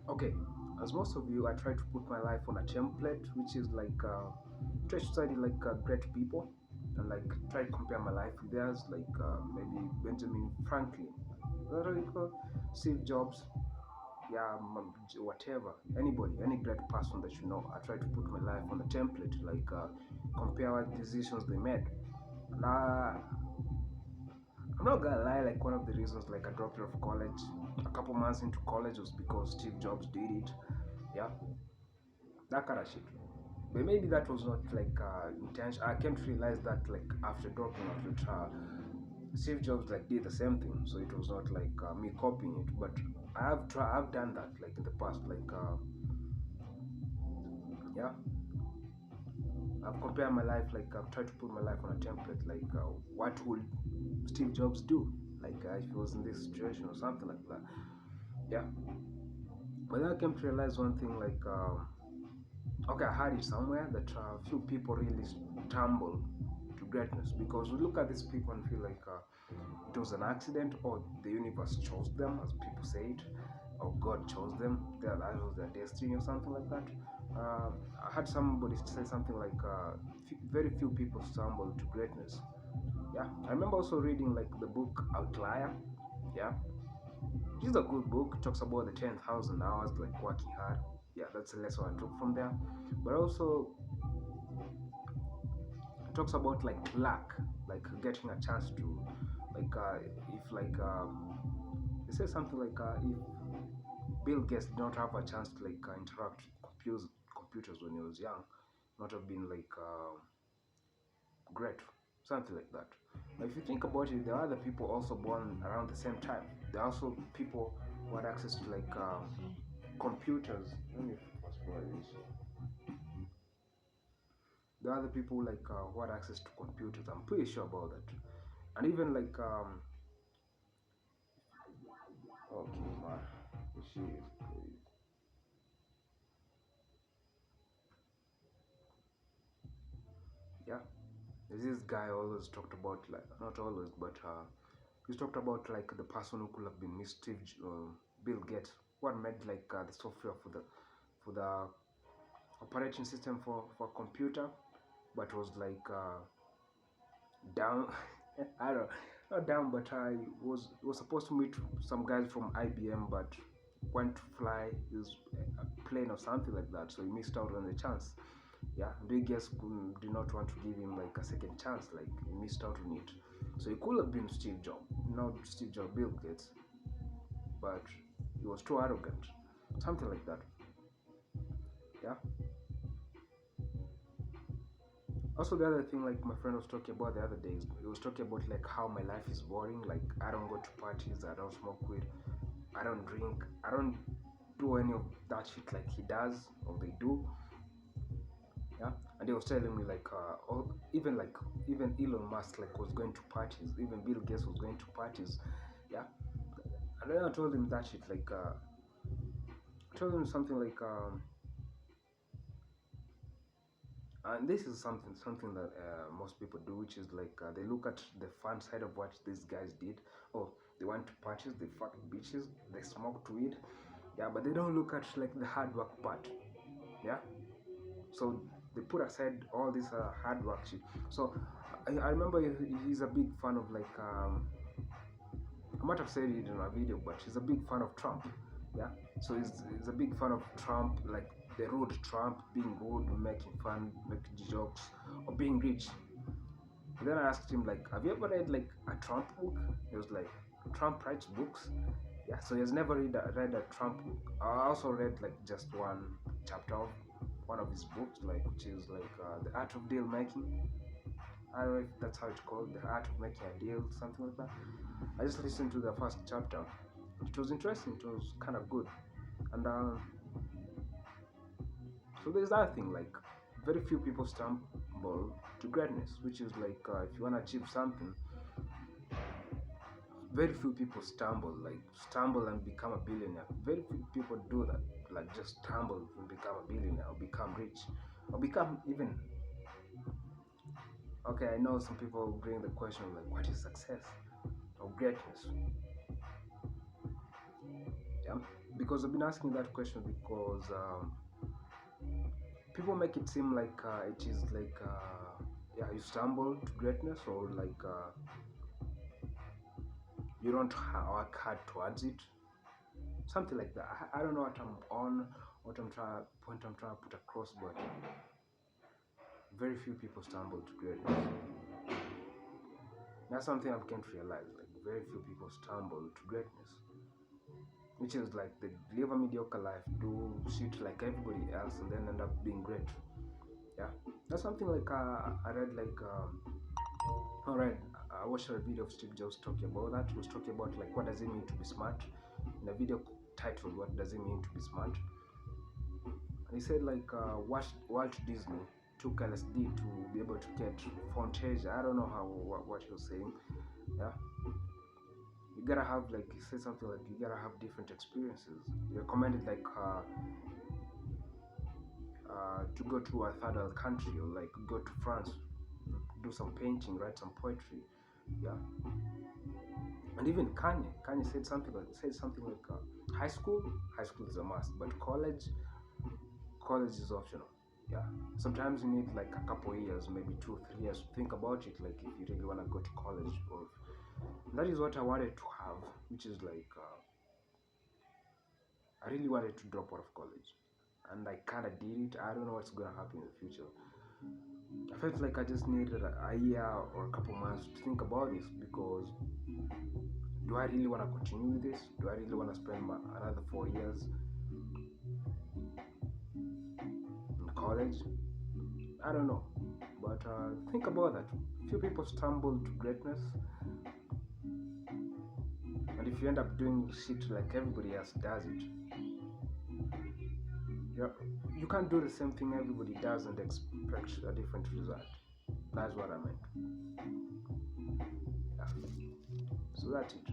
Okay, as most of you, I try to put my life on a template, which is like try to study like great people and like try to compare my life with theirs, like maybe Benjamin Franklin, what do you call Steve Jobs, yeah, whatever, anybody, any great person that you know. I try to put my life on a template, like compare what decisions they made. And I'm not gonna lie, like one of the reasons like I dropped out of college a couple months into college was because Steve Jobs did it. Yeah, that kind of shit. But maybe that was not like intention. I came to realize that like after dropping out, that Steve Jobs like did the same thing, so it was not like me copying it. But I've done that like in the past, like yeah, I've compared my life, like I've tried to put my life on a template, like what would Steve Jobs do, like if he was in this situation or something like that. Yeah, but then I came to realize one thing, like okay, I heard it somewhere that few people really stumble to greatness because we look at these people and feel like it was an accident or the universe chose them, as people say it, or God chose them, that was their destiny or something like that. I had somebody say something like very few people stumble to greatness. Yeah, I remember also reading like the book Outlier. Yeah, this is a good book. It talks about the 10,000 hours like working hard. Yeah, that's the lesson I took from there. But also it talks about like luck, like getting a chance to, like if like it says something like if Bill Gates did not have a chance to like interact with computers when he was young, not have been like great, something like that. Now, if you think about it, there are other people also born around the same time. There are also people who had access to like computers. Let me fast forward this. There are other people like who had access to computers. I'm pretty sure about that. And even like okay, man, she is crazy. Yeah, there's this guy always talked about, like not always, but he's talked about like the person who could have been Bill Gates, what made like the software for the operating system for computer, but was like down. I don't know, not down, but I was supposed to meet some guys from IBM, but went to fly his plane or something like that, so he missed out on the chance. Yeah, Bill Gates did not want to give him like a second chance, like he missed out on it. So he could have been Steve Jobs, not Steve Jobs, Bill Gates, but he was too arrogant, something like that. Yeah. Also, the other thing, like my friend was talking about the other days, he was talking about like how my life is boring. Like I don't go to parties, I don't smoke weed, I don't drink, I don't do any of that shit like he does or they do. Yeah, and he was telling me like, even Elon Musk like was going to parties, even Bill Gates was going to parties. Yeah, and then I told him that shit like, I told him something like, and this is something that most people do, which is like they look at the fun side of what these guys did. Oh, they went to parties, they fucked bitches, they smoked weed. Yeah, but they don't look at like the hard work part. Yeah, so they put aside all this hard work shit. So I remember he's a big fan of like I might have said it in a video, but he's a big fan of Trump. Yeah, so he's a big fan of Trump, like the rude Trump, being rude, making fun, making jokes, or being rich. And then I asked him like, have you ever read like a Trump book? He was like, Trump writes books. Yeah, so he has never read a Trump book. I also read like just one chapter of one of his books, like which is like the Art of Deal Making. I don't know if that's how it's called, the Art of Making a Deal, something like that. I just listened to the first chapter. It was interesting. It was kind of good, and so there's that thing like very few people stumble to greatness, which is like if you wanna achieve something, very few people stumble and become a billionaire. Very few people do that, like just stumble and become a billionaire or become rich or become even. Okay, I know some people bring the question like, what is success or greatness? Yeah. because I've been asking that question because people make it seem like it is like yeah, you stumble to greatness, or like you don't work hard towards it, something like that. I don't know what I'm on, what I'm trying to put across, but very few people stumble to greatness. That's something I can't realize. Like very few people stumble to greatness, which is like they live a mediocre life, do shit like everybody else, and then end up being great. Yeah, that's something like I read like all right. I watched a video of Steve Jobs talking about that. He was talking about like what does it mean to be smart, in a video titled "What Does It Mean to Be Smart." And he said like Walt Disney took LSD to be able to get Fantasia. I don't know how what he was saying. Yeah, you gotta have, like, he said something like you gotta have different experiences. He recommended like to go to a third world country, or like go to France, do some painting, write some poetry. Yeah, and even Kanye said something like high school is a must, but college is optional. Yeah, sometimes you need like a couple of years, maybe 2 3 years to think about it, like if you really want to go to college. Or that is what I wanted to have, which is like I really wanted to drop out of college, and I kind of did it. I don't know what's gonna happen in the future. I felt like I just needed a year or a couple months to think about this, because do I really want to continue with this? Do I really want to spend another 4 years in college? I don't know. But think about that. Few people stumble to greatness, and if you end up doing shit like everybody else does it, you can't do the same thing everybody does and expect a different result. That's what I meant. Yeah. So that's it.